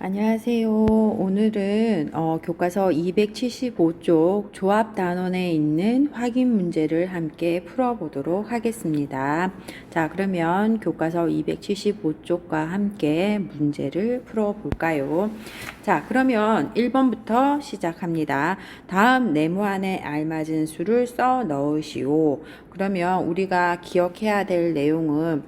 안녕하세요. 오늘은 교과서 275쪽 조합 단원에 있는 확인 문제를 함께 풀어보도록 하겠습니다. 자, 그러면 교과서 275쪽과 함께 문제를 풀어볼까요? 자, 그러면 1번부터 시작합니다. 다음 네모안에 알맞은 수를 써 넣으시오. 그러면 우리가 기억해야 될 내용은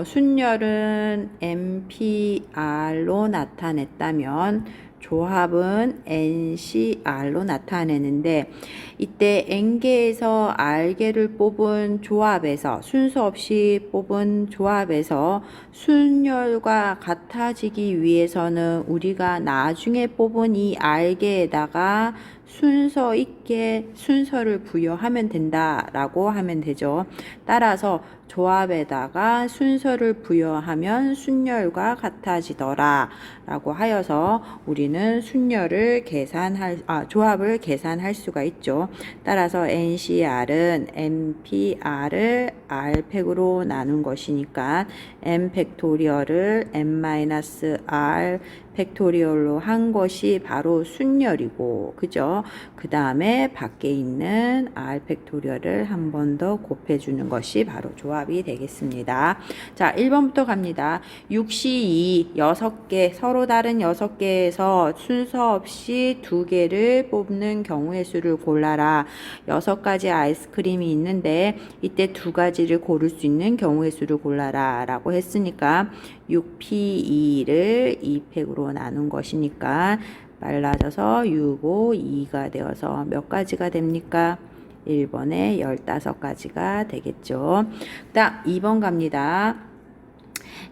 순열은 NPR로 나타냈다면 조합은 NCR로 나타내는데, 이때 N개에서 R개를 뽑은 조합에서, 순서 없이 뽑은 조합에서 순열과 같아지기 위해서는 우리가 나중에 뽑은 이 R개에다가 순서 있게 순서를 부여하면 된다라고 하면 되죠. 따라서 조합에다가 순서를 부여하면 순열과 같아지더라 라고 하여서 우리는 조합을 계산할 수가 있죠. 따라서 NCR은 NPR을 R팩으로 나눈 것이니까 N 팩토리얼을 N-R 팩토리얼로 한 것이 바로 순열이고, 그죠? 그 다음에 밖에 있는 R 팩토리얼을 한 번 더 곱해주는 것이 바로 조합이 되겠습니다. 자, 1번부터 갑니다. 6시 2, 6개, 서로 다른 6개에서 순서 없이 2개를 뽑는 경우의 수를 골라라. 6가지 아이스크림이 있는데 이때 2가지를 고를 수 있는 경우의 수를 골라라 라고 했으니까 6P2를 2팩으로 나눈 것이니까 빨라져서 6, 5, 2가 되어서 몇 가지가 됩니까? 1번에 15가지가 되겠죠. 딱 2번 갑니다.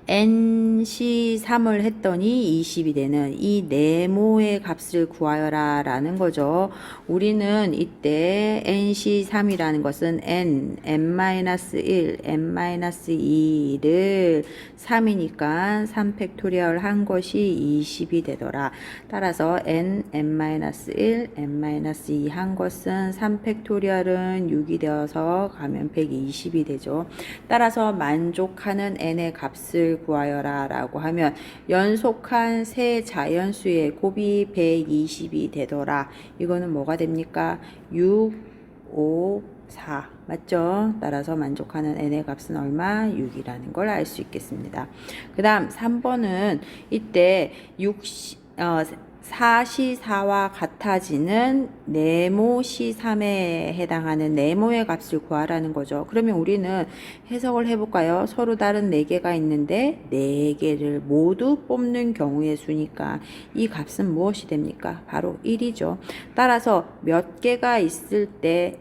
NC3을 했더니 20이 되는 이 네모의 값을 구하여라 라는 거죠. 우리는 이때 NC3이라는 것은 N-1, N-2를 3이니까 3팩토리얼 한 것이 20이 되더라. 따라서 N-1, N-2 한 것은 3팩토리얼은 6이 되어서 가면 120이 되죠. 따라서 만족하는 N의 값을 구하여라 라고 하면 연속한 세 자연수의 곱이 120이 되더라. 이거는 뭐가 됩니까? 6, 5, 4 맞죠? 따라서 만족하는 n의 값은 얼마? 6이라는 걸 알 수 있겠습니다. 그 다음 3번은 이때 4C4와 같아지는 네모 C3에 해당하는 네모의 값을 구하라는 거죠. 그러면 우리는 해석을 해볼까요? 서로 다른 4개가 있는데 4개를 모두 뽑는 경우의 수니까 이 값은 무엇이 됩니까? 바로 1이죠. 따라서 몇 개가 있을 때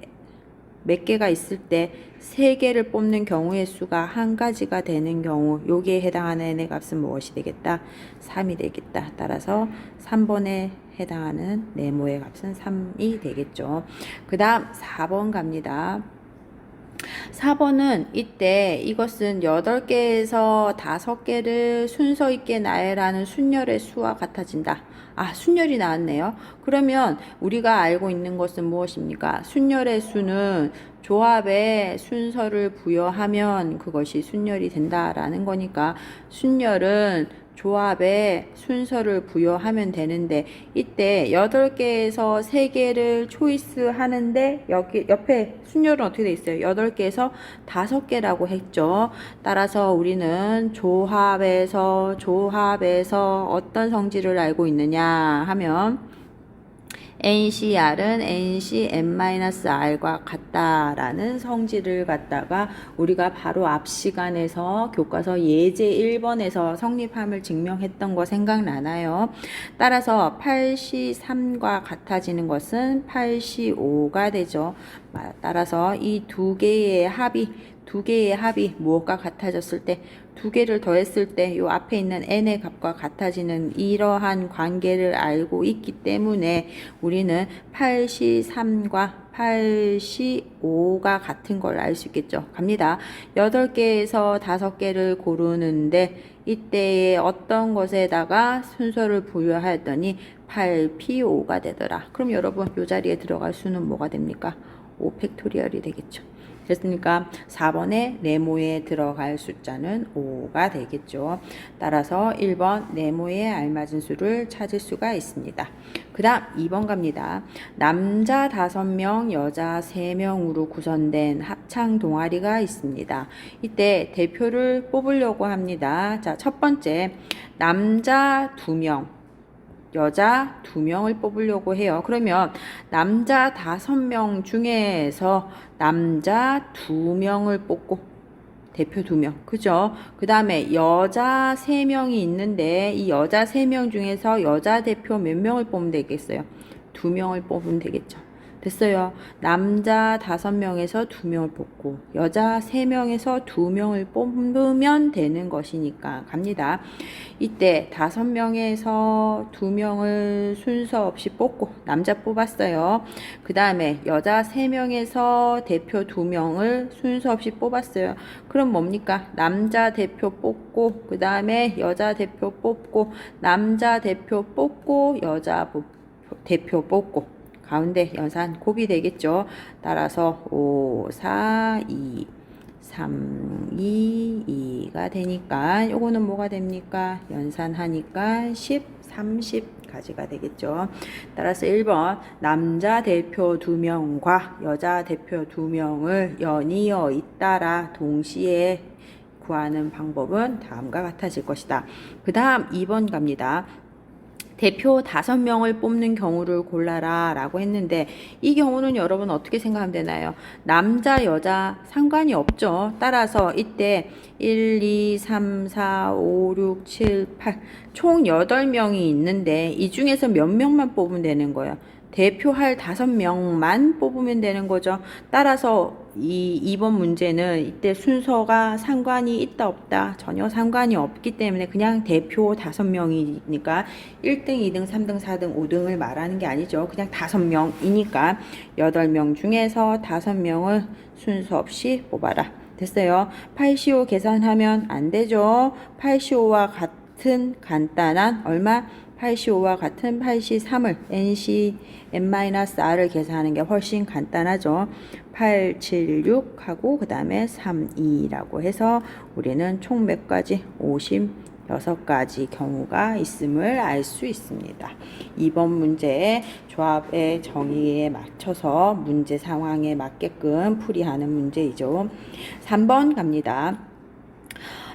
3개를 뽑는 경우의 수가 한 가지가 되는 경우, 여기에 해당하는 n의 값은 무엇이 되겠다? 3이 되겠다. 따라서 3번에 해당하는 네모의 값은 3이 되겠죠. 그 다음 4번 갑니다. 4번은 이때 이것은 8개에서 5개를 순서 있게 나열하는 순열의 수와 같아진다. 순열이 나왔네요. 그러면 우리가 알고 있는 것은 무엇입니까? 순열의 수는 조합에 순서를 부여하면 그것이 순열이 된다라는 거니까 순열은 조합에 순서를 부여하면 되는데 이때 8개에서 3개를 초이스 하는데 여기 옆에 순열은 어떻게 되어 있어요? 8개에서 5개라고 했죠. 따라서 우리는 조합에서 어떤 성질을 알고 있느냐 하면 NCR은 NC-N-R과 같다라는 성질을 갖다가 우리가 바로 앞 시간에서 교과서 예제 1번에서 성립함을 증명했던 거 생각나나요? 따라서 8C3과 같아지는 것은 8C5가 되죠. 따라서 이 두 개의 합이 무엇과 같아졌을 때 2개를 더했을 때 요 앞에 있는 n의 값과 같아지는 이러한 관계를 알고 있기 때문에 우리는 8C3과 8C5가 같은 걸 알 수 있겠죠. 갑니다. 8개에서 5개를 고르는데 이때에 어떤 것에다가 순서를 부여하였더니 8P5가 되더라. 그럼 여러분 이 자리에 들어갈 수는 뭐가 됩니까? 5팩토리얼이 되겠죠. 그랬으니까 4번에 네모에 들어갈 숫자는 5가 되겠죠. 따라서 1번 네모에 알맞은 수를 찾을 수가 있습니다. 그 다음 2번 갑니다. 남자 5명, 여자 3명으로 구성된 합창 동아리가 있습니다. 이때 대표를 뽑으려고 합니다. 자, 첫 번째, 남자 2명, 여자 2명을 뽑으려고 해요. 그러면 남자 5명 중에서 남자 2명을 뽑고 대표 2명. 그죠? 그 다음에 여자 3명이 있는데 이 여자 3명 중에서 여자 대표 몇 명을 뽑으면 되겠어요? 2명을 뽑으면 되겠죠. 됐어요. 남자 5명에서 2명을 뽑고 여자 3명에서 2명을 뽑으면 되는 것이니까 갑니다. 이때 5명에서 2명을 순서 없이 뽑고 남자 뽑았어요. 그 다음에 여자 3명에서 대표 2명을 순서 없이 뽑았어요. 그럼 뭡니까? 남자 대표 뽑고 그 다음에 여자 대표 뽑고 남자 대표 뽑고 여자 대표 뽑고 가운데 연산 곱이 되겠죠. 따라서 5, 4, 2, 3, 2, 2가 되니까 요거는 뭐가 됩니까? 연산하니까 10, 30까지가 되겠죠. 따라서 1번 남자 대표 2명과 여자 대표 2명을 연이어 잇따라 동시에 구하는 방법은 다음과 같아질 것이다. 그 다음 2번 갑니다. 대표 5명을 뽑는 경우를 골라라 라고 했는데 이 경우는 여러분 어떻게 생각하면 되나요? 남자 여자 상관이 없죠. 따라서 이때 1, 2, 3, 4, 5, 6, 7, 8 총 8명이 있는데 이 중에서 몇 명만 뽑으면 되는 거예요. 대표할 5명만 뽑으면 되는 거죠. 따라서 이번 문제는 이때 순서가 상관이 있다 없다 전혀 상관이 없기 때문에 그냥 대표 5명이니까 1등, 2등, 3등, 4등, 5등을 말하는 게 아니죠. 그냥 5명이니까 8명 중에서 5명을 순서 없이 뽑아라. 됐어요. 8CO 계산하면 안 되죠. 8CO와 같은 간단한 얼마? 8C5와 같은 8C3을 NC N-R을 계산하는 게 훨씬 간단하죠. 8, 7, 6 하고 그 다음에 3, 2라고 해서 우리는 총 몇 가지? 56가지 경우가 있음을 알 수 있습니다. 2번 문제의 조합의 정의에 맞춰서 문제 상황에 맞게끔 풀이하는 문제이죠. 3번 갑니다.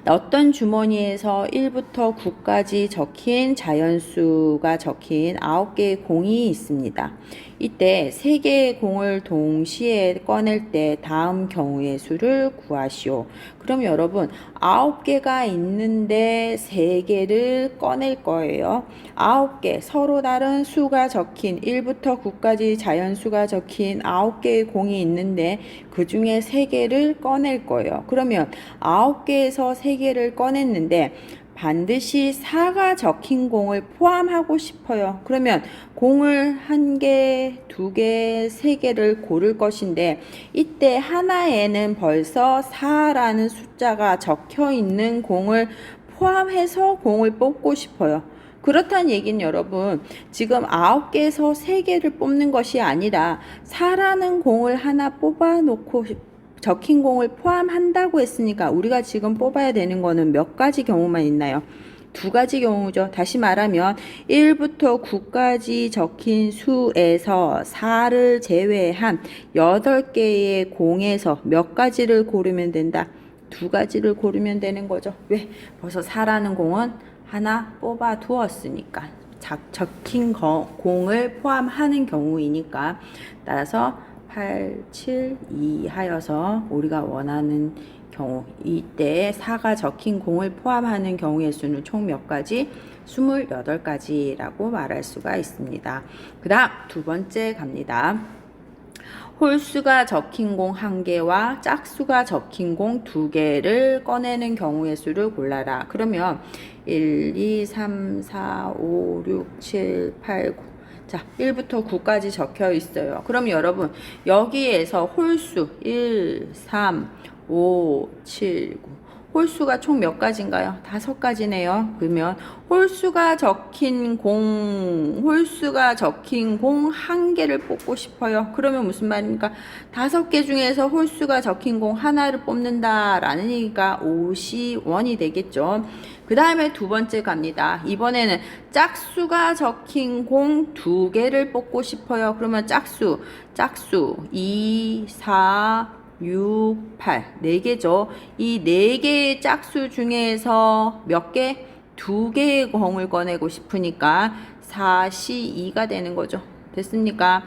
어떤 주머니에서 1부터 9까지 적힌 자연수가 적힌 9개의 공이 있습니다. 이때 3개의 공을 동시에 꺼낼 때 다음 경우의 수를 구하시오. 그럼 여러분 9개가 있는데 3개를 꺼낼 거예요. 9개 서로 다른 수가 적힌 1부터 9까지 자연수가 적힌 9개의 공이 있는데 그 중에 3개를 꺼낼 거예요. 그러면 9개에서 3개를 꺼냈는데 반드시 4가 적힌 공을 포함하고 싶어요. 그러면 공을 1개, 2개, 3개를 고를 것인데 이때 하나에는 벌써 4라는 숫자가 적혀 있는 공을 포함해서 공을 뽑고 싶어요. 그렇다는 얘기는 여러분 지금 9개에서 3개를 뽑는 것이 아니라 4라는 공을 하나 뽑아 놓고 적힌 공을 포함한다고 했으니까 우리가 지금 뽑아야 되는 거는 몇 가지 경우만 있나요? 2가지 경우죠. 다시 말하면 1부터 9까지 적힌 수에서 4를 제외한 8개의 공에서 몇 가지를 고르면 된다? 2가지를 고르면 되는 거죠. 왜? 벌써 4라는 공은 하나 뽑아 두었으니까 적힌 공을 포함하는 경우이니까 따라서 8, 7, 2 하여서 우리가 원하는 경우 이때 4가 적힌 공을 포함하는 경우의 수는 총 몇 가지? 28가지라고 말할 수가 있습니다. 그 다음 2번째 갑니다. 홀수가 적힌 공 1개와 짝수가 적힌 공 2개를 꺼내는 경우의 수를 골라라. 그러면 1, 2, 3, 4, 5, 6, 7, 8, 9 자, 1부터 9까지 적혀 있어요. 그럼 여러분 여기에서 홀수 1, 3, 5, 7, 9 홀수가 총 몇 가지인가요? 5가지네요. 그러면 홀수가 적힌 공 1개를 뽑고 싶어요. 그러면 무슨 말입니까? 5개 중에서 홀수가 적힌 공 하나를 뽑는다라는 얘기가 50원이 되겠죠. 그 다음에 두 번째 갑니다. 이번에는 짝수가 적힌 공 2개를 뽑고 싶어요. 그러면 짝수 2, 4, 6, 8 4개죠. 이 4개의 짝수 중에서 몇 개? 2개의 공을 꺼내고 싶으니까 4C2가 되는 거죠. 됐습니까?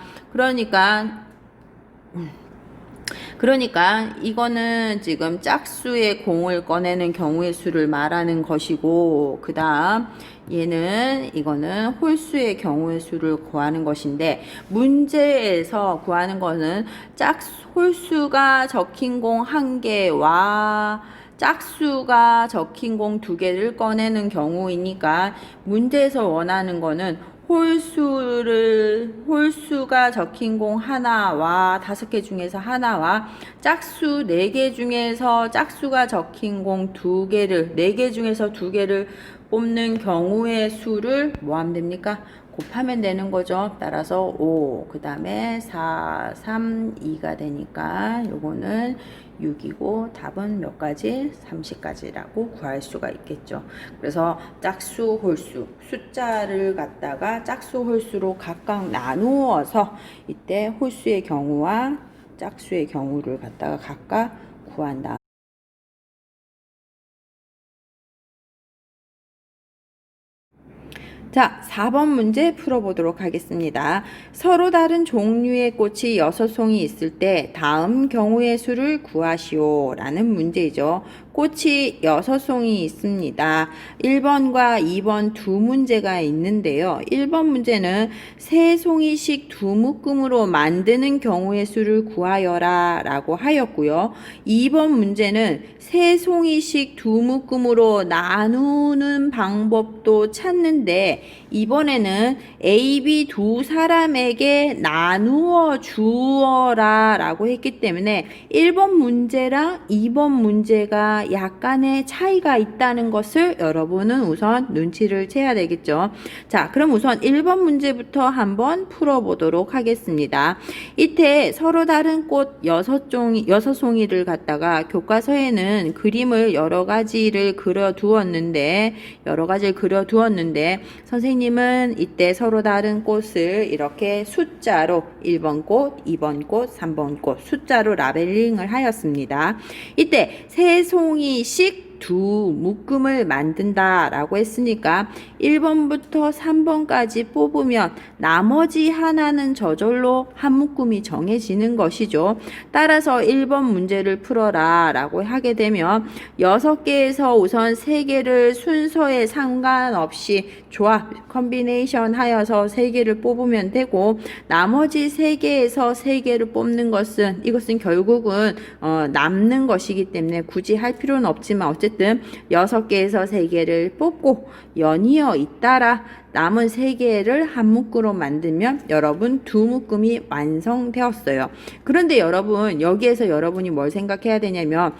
그러니까 이거는 지금 짝수의 공을 꺼내는 경우의 수를 말하는 것이고, 그 다음 이거는 홀수의 경우의 수를 구하는 것인데, 문제에서 구하는 거는 홀수가 적힌 공 1개와 짝수가 적힌 공 2개를 꺼내는 경우이니까, 문제에서 원하는 거는 홀수가 적힌 공 하나와 5개 중에서 하나와 짝수 4개 중에서 짝수가 적힌 공 2개를 4개 중에서 2개를 뽑는 경우의 수를 뭐 하면 됩니까? 곱하면 되는 거죠. 따라서 5, 그 다음에 4, 3, 2가 되니까 요거는 6이고 답은 몇 가지? 30가지라고 구할 수가 있겠죠. 그래서 짝수, 홀수, 숫자를 갖다가 짝수, 홀수로 각각 나누어서 이때 홀수의 경우와 짝수의 경우를 갖다가 각각 구한다. 자, 4번 문제 풀어보도록 하겠습니다. 서로 다른 종류의 꽃이 6송이 있을 때 다음 경우의 수를 구하시오 라는 문제이죠. 꽃이 6송이 있습니다. 1번과 2번 두 문제가 있는데요. 1번 문제는 3송이씩 두 묶음으로 만드는 경우의 수를 구하여라 라고 하였고요. 2번 문제는 3송이씩 두 묶음으로 나누는 방법도 찾는데, 이번에는 A, B 두 사람에게 나누어 주어라 라고 했기 때문에 1번 문제랑 2번 문제가 약간의 차이가 있다는 것을 여러분은 우선 눈치를 채야 되겠죠. 자, 그럼 우선 1번 문제부터 한번 풀어보도록 하겠습니다. 이때 서로 다른 꽃 6송이를 갖다가 교과서에는 그림을 여러 가지를 그려두었는데 선생님은 이때 서로 다른 꽃을 이렇게 숫자로 1번 꽃, 2번 꽃, 3번 꽃 숫자로 라벨링을 하였습니다. 이때 3송이씩 두 묶음을 만든다 라고 했으니까 1번부터 3번까지 뽑으면 나머지 하나는 저절로 한 묶음이 정해지는 것이죠. 따라서 1번 문제를 풀어라 라고 하게 되면 6개에서 우선 3개를 순서에 상관없이 조합, 컨비네이션 하여서 3개를 뽑으면 되고, 나머지 3개에서 3개를 뽑는 것은 이것은 결국은 남는 것이기 때문에 굳이 할 필요는 없지만 어쨌든 6개에서 3개를 뽑고 연이어 잇따라 남은 3개를 한 묶음으로 만들면 여러분 두 묶음이 완성되었어요. 그런데 여러분 여기에서 여러분이 뭘 생각해야 되냐면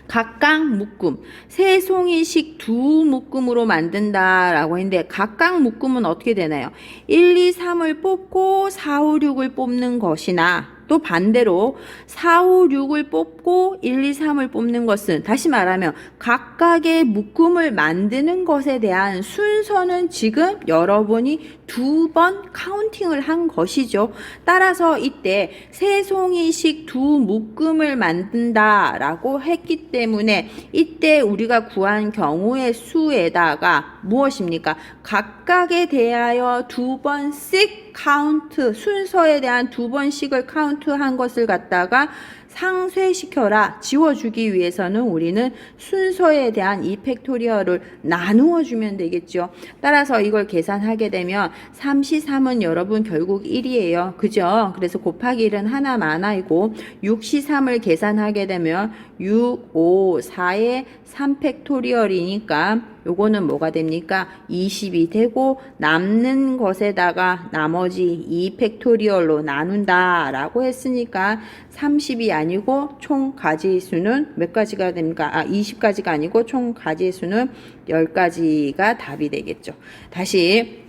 각각 묶음 3송이씩 두 묶음으로 만든다라고 했는데 각각 묶음은 어떻게 되나요? 1, 2, 3을 뽑고 4, 5, 6을 뽑는 것이나 또 반대로 4, 5, 6을 뽑고 1, 2, 3을 뽑는 것은 다시 말하면 각각의 묶음을 만드는 것에 대한 순서는 지금 여러분이 2번 카운팅을 한 것이죠. 따라서 이때 3송이씩 두 묶음을 만든다라고 했기 때문에 이때 우리가 구한 경우의 수에다가 무엇입니까? 각각에 대하여 2번씩 카운트, 순서에 대한 2번씩을 카운트한 것을 갖다가 상쇄시켜라 지워주기 위해서는 우리는 순서에 대한 이 팩토리얼을 나누어 주면 되겠죠. 따라서 이걸 계산하게 되면 3C3은 여러분 결국 1이에요. 그죠? 그래서 곱하기 1은 하나 많아이고 6C3을 계산하게 되면 6, 5, 4의 3팩토리얼이니까 요거는 뭐가 됩니까? 20이 되고 남는 것에다가 나머지 2팩토리얼로 나눈다 라고 했으니까 30이 아니고 총 가지 수는 몇 가지가 됩니까? 20가지가 아니고 총 가지 수는 10가지가 답이 되겠죠. 다시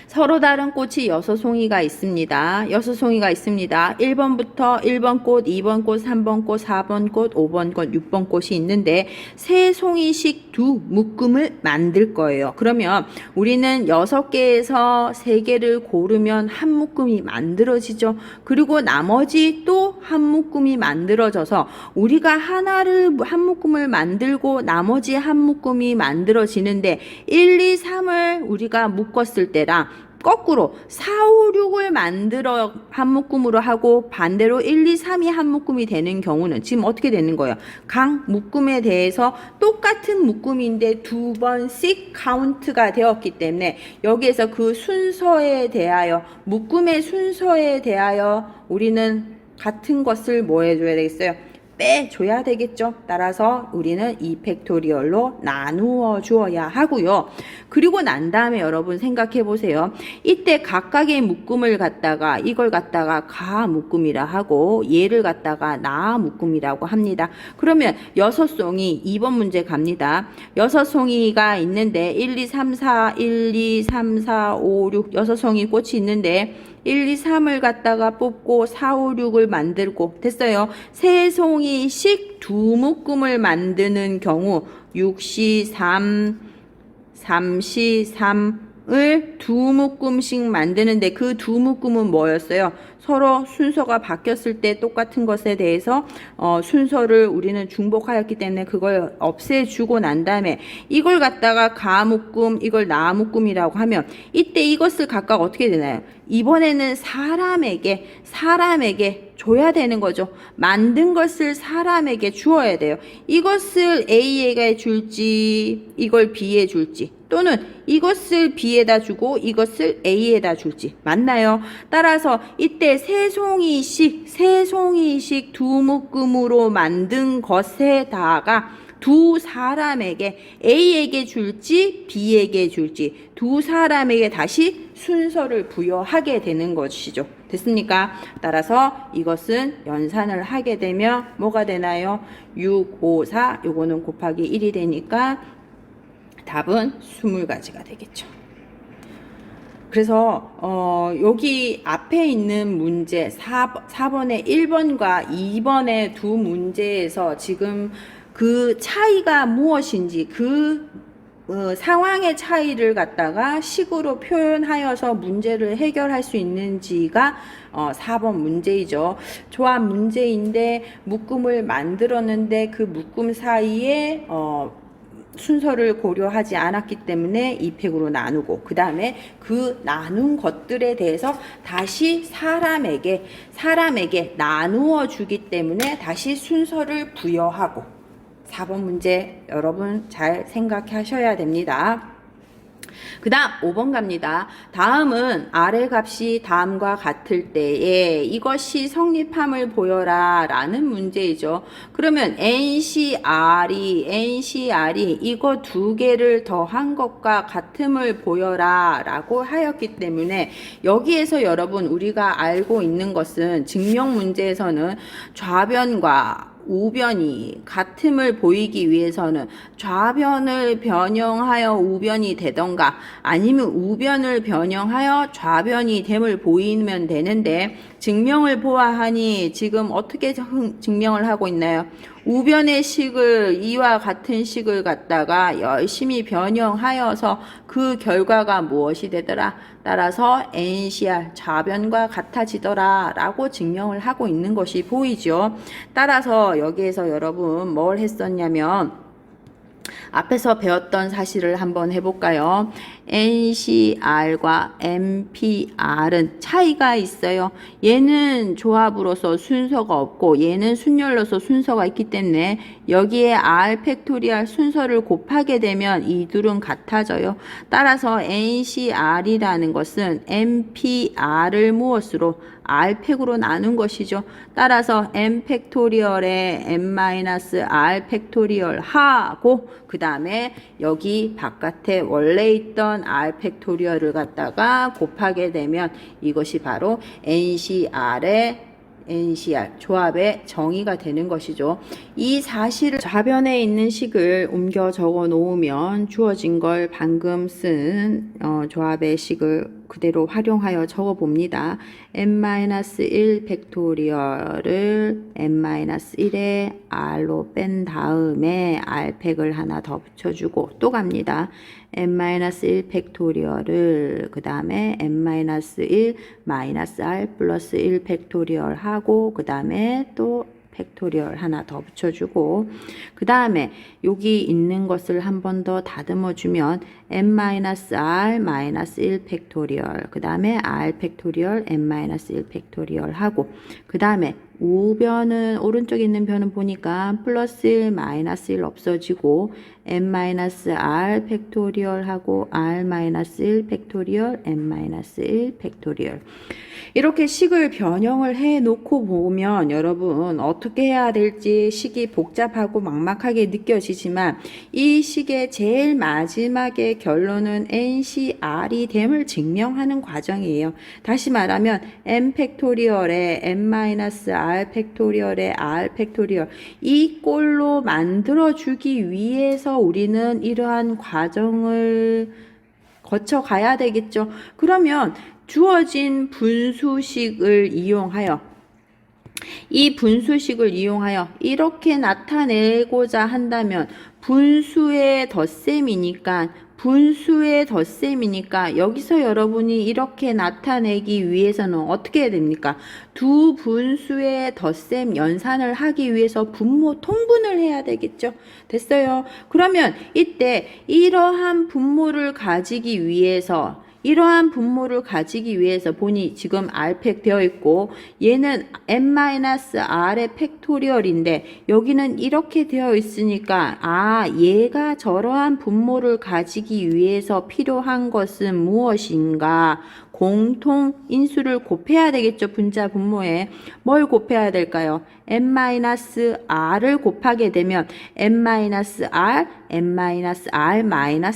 서로 다른 꽃이 6송이가 있습니다. 6송이가 있습니다. 1번부터 1번 꽃, 2번 꽃, 3번 꽃, 4번 꽃, 5번 꽃, 6번 꽃이 있는데 3송이씩 두 묶음을 만들 거예요. 그러면 우리는 6개에서 3개를 고르면 한 묶음이 만들어지죠. 그리고 나머지 또 한 묶음이 만들어져서 우리가 한 묶음을 만들고 나머지 한 묶음이 만들어지는데 1, 2, 3을 우리가 묶었을 때랑 거꾸로 4, 5, 6을 만들어 한 묶음으로 하고 반대로 1, 2, 3이 한 묶음이 되는 경우는 지금 어떻게 되는 거예요? 각 묶음에 대해서 똑같은 묶음인데 2번씩 카운트가 되었기 때문에 여기에서 그 순서에 대하여 묶음의 순서에 대하여 우리는 같은 것을 뭐 해줘야 되겠어요? 빼줘야 되겠죠. 따라서 우리는 2팩토리얼로 나누어 주어야 하고요. 그리고 난 다음에 여러분 생각해 보세요. 이때 각각의 묶음을 갖다가 이걸 갖다가 가 묶음이라 하고 얘를 갖다가 나 묶음이라고 합니다. 그러면 6송이 2번 문제 갑니다. 6송이가 있는데 1, 2, 3, 4, 1, 2, 3, 4, 5, 6 6송이 꽃이 있는데 1, 2, 3을 갖다가 뽑고 4, 5, 6을 만들고 됐어요. 3송이씩 두 묶음을 만드는 경우 6시 3, 3시 3을 두 묶음씩 만드는데 그 두 묶음은 뭐였어요? 서로 순서가 바뀌었을 때 똑같은 것에 대해서 순서를 우리는 중복하였기 때문에 그걸 없애주고 난 다음에 이걸 갖다가 가 묶음 이걸 나 묶음이라고 하면 이때 이것을 각각 어떻게 되나요? 이번에는 사람에게 줘야 되는 거죠. 만든 것을 사람에게 주어야 돼요. 이것을 A에게 줄지 이걸 B에 줄지 또는 이것을 B에다 주고 이것을 A에다 줄지 맞나요? 따라서 이때 3송이씩 두 묶음으로 만든 것에다가 두 사람에게 A에게 줄지 B에게 줄지 두 사람에게 다시 순서를 부여하게 되는 것이죠. 됐습니까? 따라서 이것은 연산을 하게 되면 뭐가 되나요? 6, 5, 4 요거는 곱하기 1이 되니까 답은 20가지가 되겠죠. 그래서 여기 앞에 있는 문제 4번의 1번과 2번의 두 문제에서 지금 그 차이가 무엇인지 그 상황의 차이를 갖다가 식으로 표현하여서 문제를 해결할 수 있는지가 4번 문제이죠. 조합 문제인데 묶음을 만들었는데 그 묶음 사이에 순서를 고려하지 않았기 때문에 2팩으로 나누고 그 다음에 그 나눈 것들에 대해서 다시 사람에게 나누어 주기 때문에 다시 순서를 부여하고 4번 문제 여러분 잘 생각하셔야 됩니다. 그 다음 5번 갑니다. 다음은 아래 값이 다음과 같을 때에 이것이 성립함을 보여라 라는 문제이죠. 그러면 NCR이 이거 두 개를 더한 것과 같음을 보여라 라고 하였기 때문에 여기에서 여러분 우리가 알고 있는 것은 증명 문제에서는 좌변과 우변이 같음을 보이기 위해서는 좌변을 변형하여 우변이 되던가 아니면 우변을 변형하여 좌변이 됨을 보이면 되는데 증명을 보아하니 지금 어떻게 증명을 하고 있나요? 우변의 식을 이와 같은 식을 갖다가 열심히 변형하여서 그 결과가 무엇이 되더라? 따라서 NCR 좌변과 같아지더라 라고 증명을 하고 있는 것이 보이죠. 따라서 여기에서 여러분 뭘 했었냐면 앞에서 배웠던 사실을 한번 해볼까요? NCR과 MPR은 차이가 있어요. 얘는 조합으로서 순서가 없고 얘는 순열로서 순서가 있기 때문에 여기에 R 팩토리얼 순서를 곱하게 되면 이 둘은 같아져요. 따라서 NCR이라는 것은 MPR을 무엇으로? R 팩으로 나눈 것이죠. 따라서 M 팩토리얼에 M-R 팩토리얼 하고 그 다음에 여기 바깥에 원래 있던 R 팩토리얼을 갖다가 곱하게 되면 이것이 바로 NCR의 NCR 조합의 정의가 되는 것이죠. 이 사실을 좌변에 있는 식을 옮겨 적어 놓으면 주어진 걸 방금 쓴 조합의 식을 그대로 활용하여 적어 봅니다. n-1 팩토리얼을 n-1에 r로 뺀 다음에 r팩을 하나 더 붙여주고 또 갑니다. n-1 팩토리얼을 그 다음에 n-1 마이너스 r 플러스 1 팩토리얼 하고 그 다음에 또 팩토리얼 하나 더 붙여주고 그 다음에 여기 있는 것을 한 번 더 다듬어 주면 n-r-1 팩토리얼 그 다음에 r 팩토리얼 n-1 팩토리얼 하고 그 다음에 우변은 오른쪽에 있는 변은 보니까 플러스 1 마이너스 1 없어지고 n-r 팩토리얼 하고 r-1 팩토리얼 n-1 팩토리얼 이렇게 식을 변형을 해 놓고 보면 여러분 어떻게 해야 될지 식이 복잡하고 막막하게 느껴지지만 이 식의 제일 마지막에 결론은 NCR이 됨을 증명하는 과정이에요. 다시 말하면 n 팩토리얼에 n-r 팩토리얼에 r 팩토리얼 이 꼴로 만들어 주기 위해서 우리는 이러한 과정을 거쳐 가야 되겠죠. 그러면 주어진 분수식을 이용하여 이 분수식을 이용하여 이렇게 나타내고자 한다면 분수의 덧셈이니까 여기서 여러분이 이렇게 나타내기 위해서는 어떻게 해야 됩니까? 두 분수의 덧셈 연산을 하기 위해서 분모 통분을 해야 되겠죠. 됐어요. 그러면 이때 이러한 분모를 가지기 위해서 보니 지금 r팩 되어 있고 얘는 n-r의 팩토리얼인데 여기는 이렇게 되어 있으니까 얘가 저러한 분모를 가지기 위해서 필요한 것은 무엇인가? 공통 인수를 곱해야 되겠죠. 분자 분모에 뭘 곱해야 될까요? n-r을 곱하게 되면 n-r, n-r-1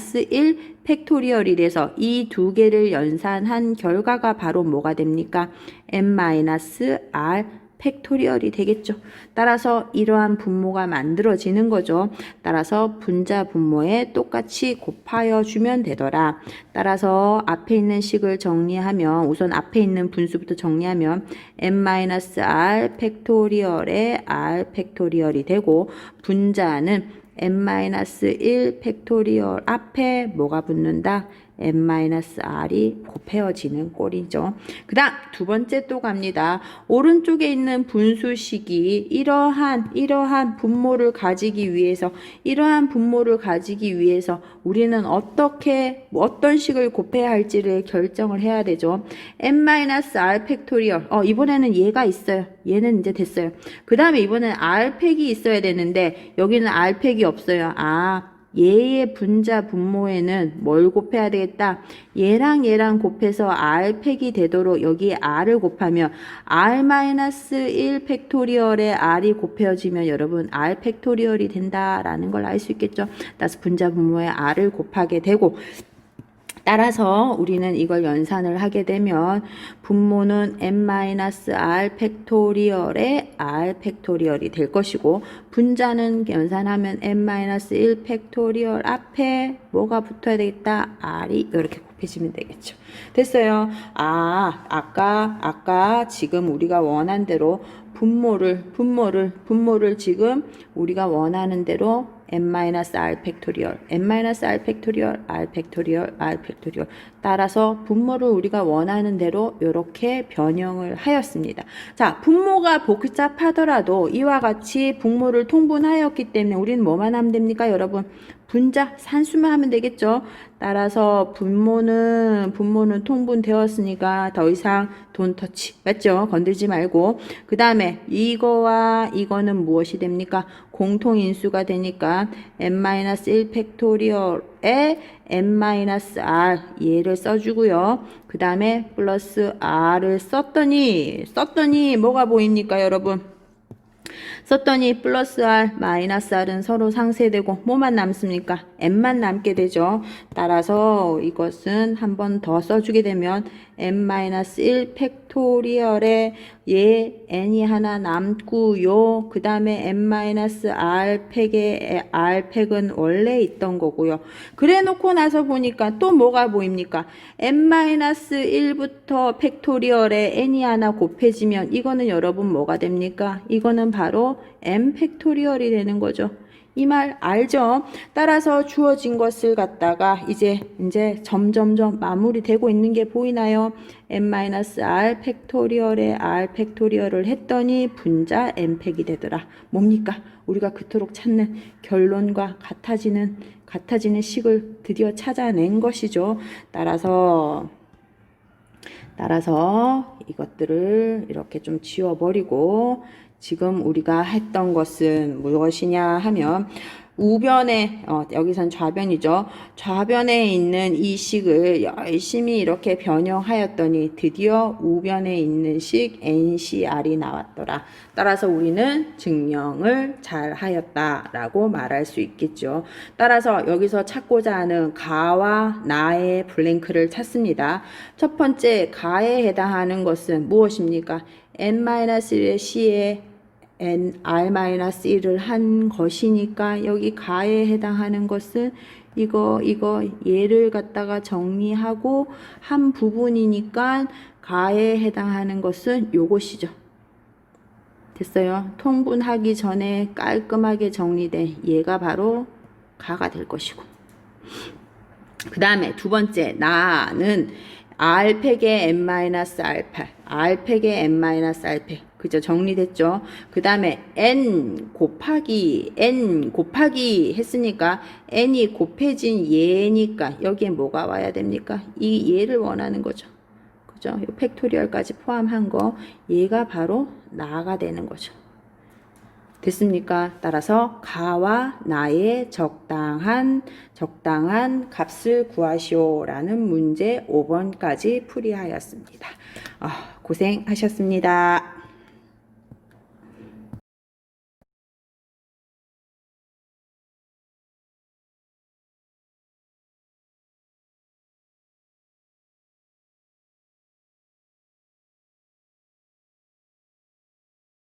팩토리얼이 돼서 이 두 개를 연산한 결과가 바로 뭐가 됩니까? n-r 팩토리얼이 되겠죠. 따라서 이러한 분모가 만들어지는 거죠. 따라서 분자 분모에 똑같이 곱하여 주면 되더라. 따라서 앞에 있는 식을 정리하면 우선 앞에 있는 분수부터 정리하면 n-r 팩토리얼에 r 팩토리얼이 되고 분자는 n-1 팩토리얼 앞에 뭐가 붙는다? n-r이 곱해어지는 꼴이죠. 그 다음 두 번째 또 갑니다. 오른쪽에 있는 분수식이 이러한 분모를 가지기 위해서 우리는 어떤 식을 곱해야 할지를 결정을 해야 되죠. n-r 팩토리얼 이번에는 얘가 있어요. 얘는 이제 됐어요. 그 다음에 이번엔 r팩이 있어야 되는데 여기는 r팩이 없어요. 얘의 분자 분모에는 뭘 곱해야 되겠다? 얘랑 곱해서 r팩이 되도록 여기 r을 곱하면 r-1 팩토리얼에 r이 곱해지면 여러분 r 팩토리얼이 된다라는 걸 알 수 있겠죠. 따라서 분자 분모에 r을 곱하게 되고 따라서 우리는 이걸 연산을 하게 되면 분모는 n-r 팩토리얼에 r 팩토리얼이 될 것이고 분자는 연산하면 n-1 팩토리얼 앞에 뭐가 붙어야 되겠다? r이 이렇게 곱해지면 되겠죠. 됐어요. 아까 지금 우리가 원한 대로 분모를 지금 우리가 원하는 대로 n-r 팩토리얼, n-r 팩토리얼, r 팩토리얼, r 팩토리얼 따라서 분모를 우리가 원하는 대로 이렇게 변형을 하였습니다. 자, 분모가 복잡하더라도 이와 같이 분모를 통분하였기 때문에 우리는 뭐만 하면 됩니까, 여러분? 분자, 산수만 하면 되겠죠. 따라서 분모는 통분되었으니까 더 이상 돈 터치, 맞죠? 건들지 말고. 그 다음에 이거와 이거는 무엇이 됩니까? 공통인수가 되니까 n-1 팩토리얼에 n-r 얘를 써주고요. 그 다음에 플러스 r을 썼더니 뭐가 보입니까, 여러분? 썼더니 플러스 r, 마이너스 r은 서로 상쇄되고 뭐만 남습니까? n만 남게 되죠. 따라서 이것은 한 번 더 써주게 되면 n-1 팩토리얼에 얘 n이 하나 남고요. 그 다음에 n-r 팩에 r 팩은 원래 있던 거고요. 그래 놓고 나서 보니까 또 뭐가 보입니까? n-1부터 팩토리얼에 n이 하나 곱해지면 이거는 여러분 뭐가 됩니까? 이거는 바로 n 팩토리얼이 되는 거죠. 이 말 알죠? 따라서 주어진 것을 갖다가 이제 점점점 마무리되고 있는 게 보이나요? n-r 팩토리얼에 r 팩토리얼을 했더니 분자 n팩이 되더라. 뭡니까? 우리가 그토록 찾는 결론과 같아지는 식을 드디어 찾아낸 것이죠. 따라서 이것들을 이렇게 좀 지워버리고 지금 우리가 했던 것은 무엇이냐 하면 우변에 여기선 좌변이죠. 좌변에 있는 이 식을 열심히 이렇게 변형하였더니 드디어 우변에 있는 식 NCR이 나왔더라. 따라서 우리는 증명을 잘 하였다라고 말할 수 있겠죠. 따라서 여기서 찾고자 하는 가와 나의 블랭크를 찾습니다. 첫 번째 가에 해당하는 것은 무엇입니까? n-1의 C에 r-1을 한 것이니까 여기 가에 해당하는 것은 이거 얘를 갖다가 정리하고 한 부분이니까 가에 해당하는 것은 요것이죠. 됐어요? 통분하기 전에 깔끔하게 정리된 얘가 바로 가가 될 것이고, 그 다음에 두 번째 나는 r팩의 n-알파, r팩의 n-알파, 그죠? 정리됐죠? 그 다음에 n 곱하기 했으니까 n이 곱해진 얘니까 여기에 뭐가 와야 됩니까? 이 얘를 원하는 거죠. 그죠? 이 팩토리얼까지 포함한 거, 얘가 바로 나가 되는 거죠. 됐습니까? 따라서 가와 나의 적당한 값을 구하시오라는 문제 5번까지 풀이하였습니다. 고생하셨습니다.